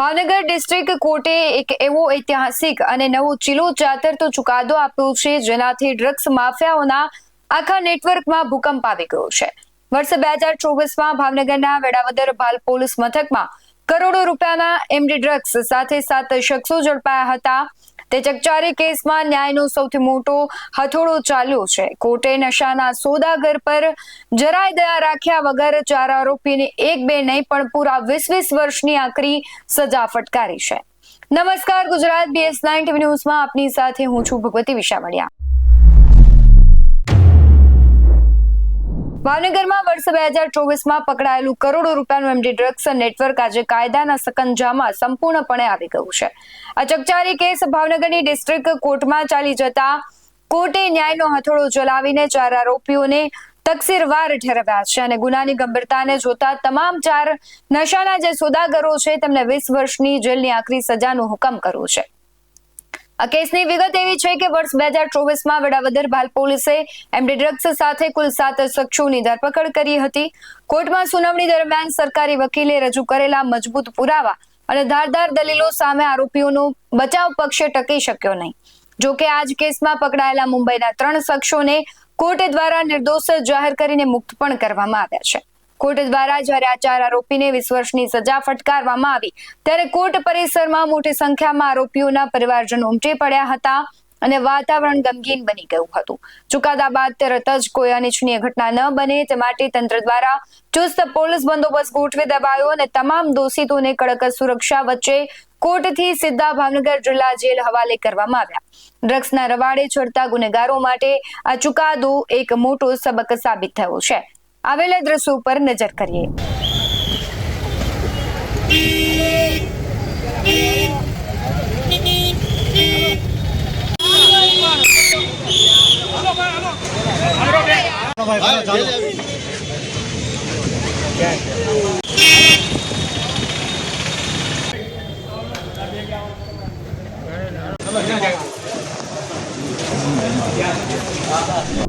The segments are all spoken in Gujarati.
ભાવનગર ડિસ્ટ્રિક્ટ કોર્ટે એક એવો ઐતિહાસિક અને નવો ચીલો ચાતરતો ચુકાદો આપ્યો છે, જેનાથી ડ્રગ્સ માફિયાઓના આખા નેટવર્કમાં ભૂકંપ આવી ગયો છે. વર્ષ 2024માં ભાવનગરના વેળાવદર ભાલ પોલીસ મથકમાં કરોડો રૂપિયાના એમડી ડ્રગ્સ સાથે 7 શખ્સો ઝડપાયા હતા. તે ચકચારી કેસમાં ન્યાયનો સૌથી મોટો હથોડો ચાલ્યો છે. કોર્ટે નશાના સોદાગર પર જરાય દયા રાખ્યા વગર 4 આરોપીને 1-2 નહીં પણ પૂરા 20 વર્ષની આકરી સજા ફટકારી છે. નમસ્કાર, ગુજરાત BS9 TV ન્યૂઝમાં આપની સાથે હું છું ભગવતી વિશામળિયા. ભાવનગરમાં વર્ષ 2024માં પકડાયેલું કરોડો રૂપિયાનું એમડી ડ્રગ્સ નેટવર્ક આજે કાયદાના સકંજામાં સંપૂર્ણપણે આવી ગયું છે. આ ચકચારી કેસ ભાવનગરની ડિસ્ટ્રિક્ટ કોર્ટમાં ચાલી જતા કોર્ટે ન્યાયનો હથોડો ચલાવીને 4 આરોપીઓને તકસીરવાર ઠેરવ્યા છે અને ગુનાની ગંભીરતાને જોતા તમામ 4 નશાના જે સોદાગરો છે તેમને 20 વર્ષની જેલની આખરી સજાનો હુકમ કર્યો છે. આ કેસની વિગત એવી છે કે વર્ષ 2024માં વેળાવદર ભાલ પોલીસે એમડી ડ્રગ્સ સાથે કુલ 7 શખ્સોની ધરપકડ કરી હતી. કોર્ટમાં સુનાવણી દરમિયાન સરકારી વકીલે રજૂ કરેલા મજબૂત પુરાવા અને ધારદાર દલીલો સામે આરોપીઓનો બચાવ પક્ષે ટકી શક્યો નહીં. જોકે આ જ કેસમાં પકડાયેલા મુંબઈના 3 શખ્સોને કોર્ટ દ્વારા નિર્દોષ જાહેર કરીને મુક્ત પણ કરવામાં આવ્યા છે. કોર્ટ દ્વારા જ્યારે આ 4 આરોપીને 20 વર્ષની સજા ફટકારવામાં આવી ત્યારે કોર્ટ પરિસરમાં મોટી સંખ્યામાં આરોપીઓના પરિવારજનો ઉમટી પડ્યા હતા અને વાતાવરણ ગમગીન બની ગયું હતું. ચુકાદા બાદ તરત જ કોઈ અનિચ્છનીય ઘટના ન બને તે માટે તંત્ર દ્વારા ચુસ્ત પોલીસ બંદોબસ્ત ગોઠવી દેવાયો અને તમામ દોષિતોને કડક સુરક્ષા વચ્ચે કોર્ટથી સીધા ભાવનગર જિલ્લા જેલ હવાલે કરવામાં આવ્યા. ડ્રગ્સના રવાડે ચડતા ગુનેગારો માટે આ ચુકાદો એક મોટો સબક સાબિત થયો છે. આવેલા દ્રશ્યો પર નજર કરીએ.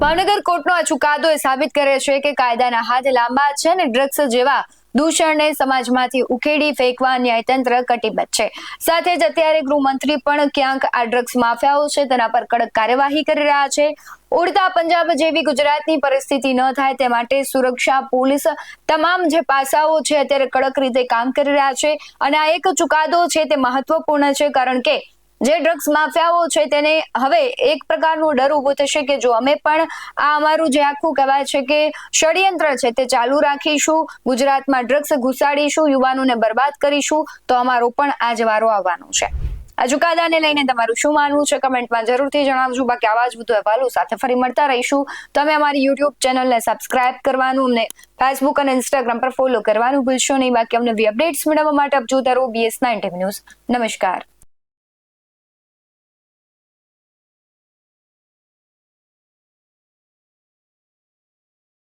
ભાવનગર કોર્ટનો આ ચુકાદો એ સાબિત કરે છે કે કાયદાના હાથ લાંબા છે અને ડ્રગ્સ જેવા દૂષણને સમાજમાંથી ઉખેડી ફેંકવા ન્યાયતંત્ર કટિબદ્ધ છે. સાથે જ અત્યારે ગૃહમંત્રી પણ ક્યાંક આ ડ્રગ્સ માફિયાઓ છે તેના પર કડક કાર્યવાહી કરી રહ્યા છે. ઉડતા પંજાબ જેવી ગુજરાતની પરિસ્થિતિ ન થાય તે માટે સુરક્ષા, પોલીસ, તમામ જે પાસાઓ છે અત્યારે કડક રીતે કામ કરી રહ્યા છે અને આ એક ચુકાદો છે તે મહત્વપૂર્ણ છે, કારણ કે જે ડ્રગ્સ માફિયાઓ છે તેને હવે એક પ્રકારનો ડર ઉભો થશે કે જો અમે પણ આ અમારું જે આખું કહેવાય છે કે ષડયંત્ર છે તે ચાલુ રાખીશું, ગુજરાતમાં ડ્રગ્સ ઘુસાડીશું, યુવાનોને બરબાદ કરીશું, તો અમારો પણ આ જ વારો આવવાનો છે. આ ચુકાદાને લઈને તમારું શું માનવું છે કમેન્ટમાં જરૂરથી જણાવજો. બાકી આવા જ વધુ અહેવાલો સાથે ફરી મળતા રહીશું. તમે અમારી YouTube ચેનલને સબસ્ક્રાઇબ કરવાનું, અમને Facebook અને Instagram પર ફોલો કરવાનું ભૂલશો નહીં. બાકી અમને અપડેટ્સ મેળવવા માટે આપ જોતા રહો BS9 TV ન્યૂઝ. નમસ્કાર.